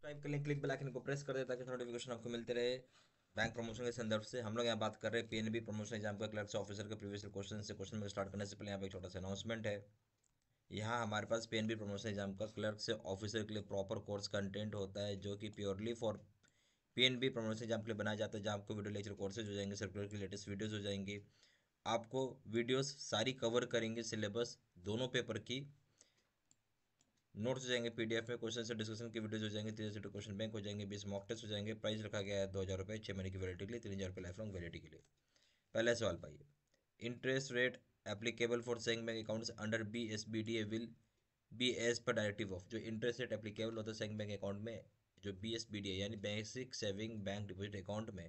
Subscribe के लिए click bell icon को प्रेस कर दे ताकि नोटिफिकेशन आपको मिलते रहे। बैंक प्रमोशन के संदर्भ से हम लोग यहाँ बात कर रहे हैं पीएनबी प्रमोशन एग्जाम का क्लर्क ऑफिसर के प्रीवियस क्वेश्चन से। क्वेश्चन में स्टार्ट करने से पहले यहाँ पे एक छोटा सा अनाउंसमेंट है। यहाँ हमारे पास पीएनबी प्रमोशन एग्जाम का क्लर्क से ऑफिसर के लिए प्रॉपर कोर्स कंटेंट होता है जो कि purely for PNB promotion exam के लिए बनाया जाता है, जहाँ आपको वीडियो लेक्चर कोर्सेज हो जाएंगे, सर्कुलर की लेटेस्ट वीडियोज हो जाएंगी। आपको वीडियोस सारी कवर करेंगे, सिलेबस दोनों पेपर की नोट्स हो जाएंगे पीडीएफ में, क्वेश्चन से डिस्कशन की वीडियोज हो जाएंगे, 3 क्वेश्चन बैंक हो जाएंगे, 20 मॉक टेस्ट हो जाएंगे। प्राइस रखा गया है 2000 रुपये 6 महीने की वैलिडिटी के लिए, 3000 रुपये लाइफ लॉन्ग वैलिडिटी के लिए। पहला सवाल पाइए, interest rate applicable for saving bank accounts under BSBDA will be as per directive of. जो इंटरेस्ट रेट एप्लीकेबल होता है सेविंग बैंक अकाउंट में, जो BSBDA यानी basic saving bank deposit account में,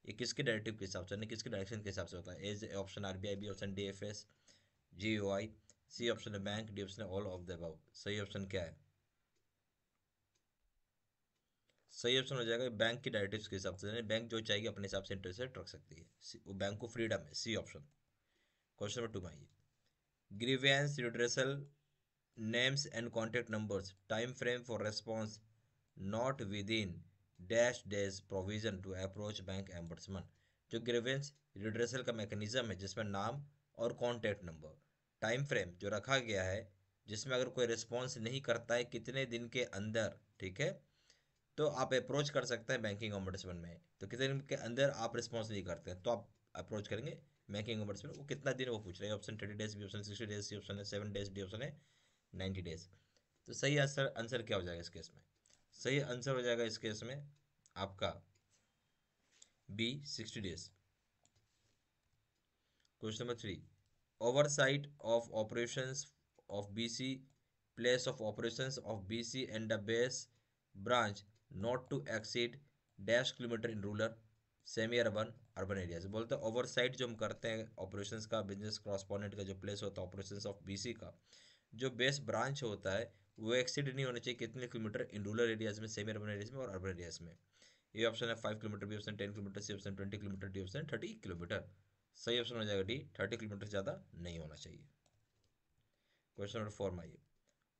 ये किसके डायरेक्टिव के हिसाब से यानी किसके डायरेक्शन के हिसाब से होता है? A option RBI, B option DFS, GOI, C option है बैंक, डी ऑप्शन है ऑल ऑफ द अबव। सही ऑप्शन क्या है? सही ऑप्शन हो जाएगा बैंक की डायरेक्टिव्स के हिसाब से, यानी बैंक जो चाहेगी अपने हिसाब से इंटरेस्ट रेट रख सकती है, वो बैंक को फ्रीडम है। C option. क्वेश्चन नंबर 2 में आइए, grievance redressal names and contact numbers time frame for response not within dash days provision to approach bank ombudsman. जो ग्रीवेंस रिड्रेसल का मैकेनिज्म है जिसमें नाम और कॉन्टैक्ट नंबर, टाइम फ्रेम जो रखा गया है जिसमें अगर कोई रिस्पॉन्स नहीं करता है कितने दिन के अंदर, ठीक है, तो आप अप्रोच कर सकते हैं बैंकिंग ओम्बड्समैन में। तो कितने दिन के अंदर आप रिस्पॉन्स नहीं करते हैं तो आप अप्रोच करेंगे बैंकिंग ओम्बड्समैन। वो कितना दिन वो पूछ रहे हैं? Option 30 days, B option 60 days, C option है 7 डेज, डी ऑप्शन है 90 डेज। तो सही आंसर आंसर क्या हो जाएगा इस केस में? सही आंसर हो जाएगा इस केस में आपका B 60 days. Question number 3, oversight of operations of BC, place of operations of BC and the base branch not to exceed dash kilometre in rural semi urban urban areas. बोलते हैं oversight जो हम करते हैं operations का, business correspondent का जो place होता है ऑपरेशंस ऑफ BC का, जो बेस ब्रांच होता है वो एक्सीड नहीं होना चाहिए कितने किलोमीटर इन रूरल एरियाज में, सेमी अर्बन एरियाज में और अर्बन एरियाज में। ये ऑप्शन है 5 kilometre, B option 10 kilometre, C option 20 kilometre, D option 30 kilometre. सही ऑप्शन हो जाएगा डी, 30 किलोमीटर से ज़्यादा नहीं होना चाहिए। क्वेश्चन नंबर 4 में आइए,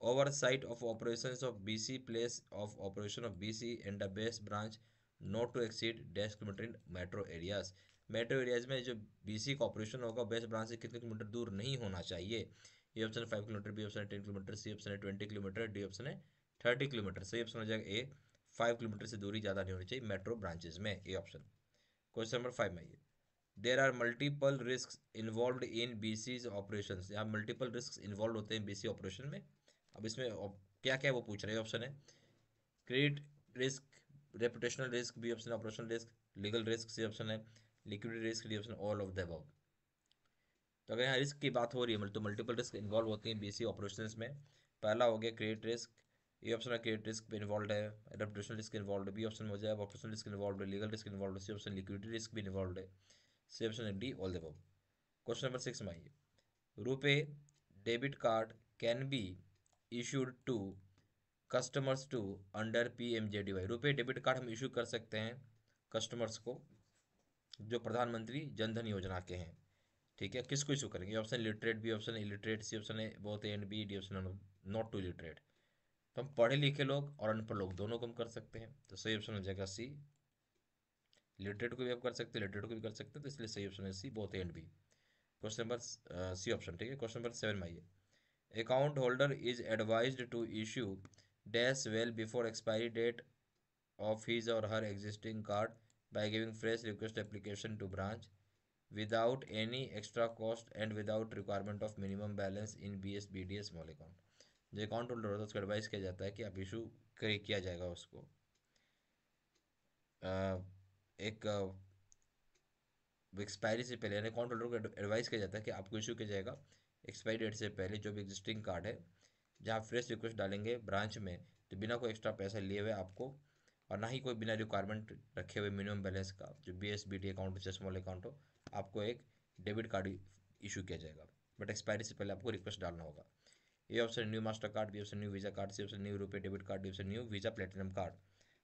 oversight of operations of BC, place of operation of BC and the base branch not to exceed dash kilometre in metro areas. Metro areas में जो BC का ऑपरेशन होगा बेस ब्रांच से कितने किलोमीटर दूर नहीं होना चाहिए? ये ऑप्शन है 5 किलोमीटर, बी ऑप्शन है 10 किलोमीटर, सी ऑप्शन है 20 किलोमीटर, डी ऑप्शन है 30 किलोमीटर। सही ऑप्शन हो जाएगा ए, 5 किलोमीटर से दूरी ज़्यादा नहीं होनी चाहिए मेट्रो ब्रांचेज में, ए ऑप्शन। क्वेश्चन नंबर 5 में आइए, there are multiple risk involve in BC operation. यहाँ मल्टीपल रिस्क इन्वॉल्व होते हैं BC ऑपरेशन में। अब इसमें क्या क्या वो पूछ रहे हैं? ऑप्शन है credit risk, reputational risk, B option operational risk, legal risk, C option है liquidity risk, D option all of the above. तो अगर यहाँ रिस्क की बात हो रही है तो मल्टीपल रिस्क इन्वॉल्व होती हैं BC ऑपरेशंस में। पहला हो गया क्रेडिट रिस्क, ए ऑप्शन है क्रेडिट रिस्क भी इन्वॉल्व है, रेपुटेशनल रिस्क इन्वॉल्व है, बी ऑप्शन हो जाएगा ऑपरेशनल रिस्क इन्वॉल्व है, लीगल रिस्क इन्वॉल्व है, सी ऑप्शन लिक्विडिटी रिस्क भी इन्वॉल्व है, सी ऑप्शन है D all the above. Question number 6 में आइए, RuPay debit card can be issued to customers to under PMJDY। RuPay debit card हम issue कर सकते हैं कस्टमर्स को जो प्रधानमंत्री जनधन योजना के हैं, ठीक है। किसको इशू करेंगे? Option literate, B option illiterate, C option है both A and B, D option not to illiterate. तो हम पढ़े लिखे लोग और अनपढ़ लोग दोनों को हम कर सकते हैं, तो सही ऑप्शन हो जाएगा सी। लिटरेट को भी आप कर सकते हैं, लिटरेट को भी कर सकते हैं, तो इसलिए सही ऑप्शन है C, both A and B. Question number C option, ठीक है। क्वेश्चन नंबर 7 में आइए, account holder is advised to issue dash well before expiry date of his or her existing card by giving fresh request application to branch without any extra cost and without requirement of minimum balance in BSBDA small account। जो account holder होता है उसको advice किया जाता है कि आप issue किया जाएगा उसको एक एक्सपायरी से पहले, यानी अकाउंट होल्डर को एडवाइस किया जाता है कि आपको इशू किया जाएगा एक्सपायरी डेट से पहले जो भी एग्जिस्टिंग कार्ड है, जहाँ फ्रेश रिक्वेस्ट डालेंगे ब्रांच में तो बिना कोई एक्स्ट्रा पैसा लिए हुए आपको, और ना ही कोई बिना रिक्वायरमेंट रखे हुए मिनिमम बैलेंस का, जो BSBD अकाउंट हो स्मॉल अकाउंट हो, आपको एक डेबिट कार्ड इशू किया जाएगा, बट एक्सपायरी से पहले आपको रिक्वेस्ट डालना होगा। A option new master card, B option new Visa card, C option new RuPay debit card, D option new Visa platinum card.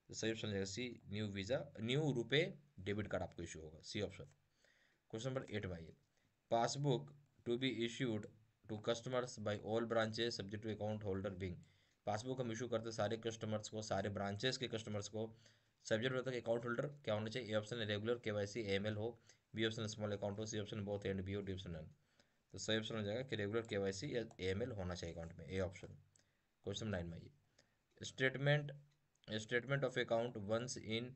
तो सही ऑप्शन रहेगा C, new Visa new RuPay debit card आपको issue होगा, सी ऑप्शन। क्वेश्चन नंबर 8 में आइए, passbook to be issued to customers by all branches subject to account holder being. Passbook हम issue करते सारे कस्टमर्स को, सारे ब्रांचेस के कस्टमर्स को। सब्जेक्ट होता है अकाउंट होल्डर क्या होना चाहिए, A option regular KYC AML हो, बी ऑप्शन स्मॉल अकाउंट हो, C option both and B हो, डी ऑप्शन नन। तो सही ऑप्शन हो जाएगा कि रेगुलर केवाईसी या एएमएल होना चाहिए अकाउंट में, ए ऑप्शन। क्वेश्चन 9 में आइए, statement statement of account once in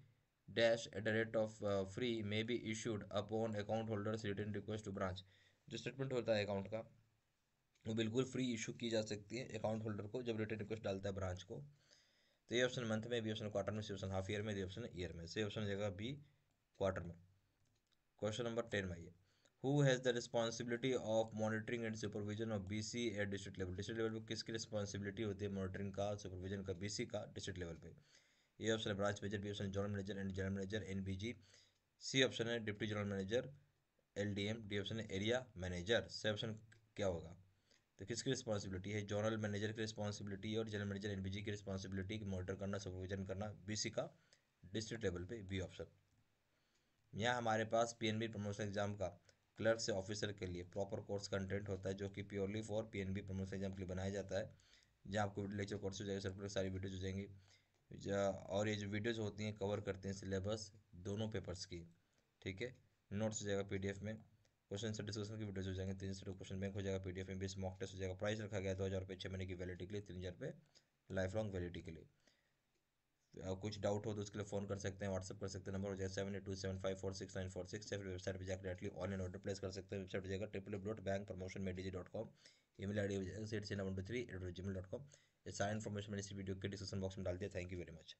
dash at the rate of free may be issued upon account holders written request to branch. जो स्टेटमेंट होता है अकाउंट का वो बिल्कुल फ्री इशू की जा सकती है अकाउंट होल्डर को जब रिटर्न रिक्वेस्ट डालता है ब्रांच को। तो ये ऑप्शन मंथ में, बी ऑप्शन क्वार्टर में, सी ऑप्शन हाफ ईयर में, डी ऑप्शन ईयर में। सी ऑप्शन हो जाएगा बी क्वार्टर में। क्वेश्चन नंबर 10 में आइए, who has the responsibility of monitoring and supervision of BC at district level. District level पे किसकी रिस्पॉन्सिबिलिटी होती है मॉनिटरिंग का, सुपरविजन का, बीसी का डिस्ट्रिक्ट लेवल पे। ए ऑप्शन है branch manager, B option general manager and general manager NBG, C option है deputy general manager LDM, D option है एरिया मैनेजर। सी ऑप्शन क्या होगा, तो किसकी रिस्पॉन्सिबिलिटी है, जनरल मैनेजर की रिस्पॉन्सिबिलिटी और जनरल मैनेजर एनबीजी की रिस्पॉन्सिबिलिटी मॉनिटर करना, सुपरविजन करना बीसी का डिस्ट्रिक्ट लेवल पे, बी ऑप्शन। यहाँ हमारे पास पीएनबी प्रमोशन एग्जाम का क्लर्क से ऑफिसर के लिए प्रॉपर कोर्स कंटेंट होता है जो कि purely for PNB promotion exam के लिए बनाया जाता है, जहाँ आपको लेक्चर कोर्स हो जाएगा, सर्कुलर सारी वीडियोज हो जाएंगी, और ये जो वीडियोज होती हैं कवर करते हैं सिलेबस दोनों पेपर्स की, ठीक है। नोट्स हो जाएगा पीडीएफ में, क्वेश्चन से डिस्कशन की वीडियोज हो जाएंगे, 3 से 2 क्वेश्चन बैंक हो जाएगा पीडीएफ में, 20 मॉक टेस्ट हो जाएगा। प्राइस रखा गया 2,000 रुपये 6 महीने की वैलिडिटी के लिए, 3,000 रुपये लाइफ लॉन्ग वैलिडिटी के लिए। कुछ डाउट हो तो उसके लिए फ़ोन कर सकते हैं, व्हाट्सअप कर सकते हैं, नंबर हो जाएगा 7827546946, या फिर वेबसाइट पर जाकर डायरेक्टली ऑनलाइन ऑर्डर प्लेस कर सकते हैं। वेबसाइट हो जाएगा www.bankpromotionmedg.com, ईमेल आईडी हो जाएगा seatsina123@gmail.com। ये सारा इन्फॉर्मेशन मैंने इसी वीडियो के डिस्क्रिप्शन बॉक्स में डाल दिया। Thank you very much.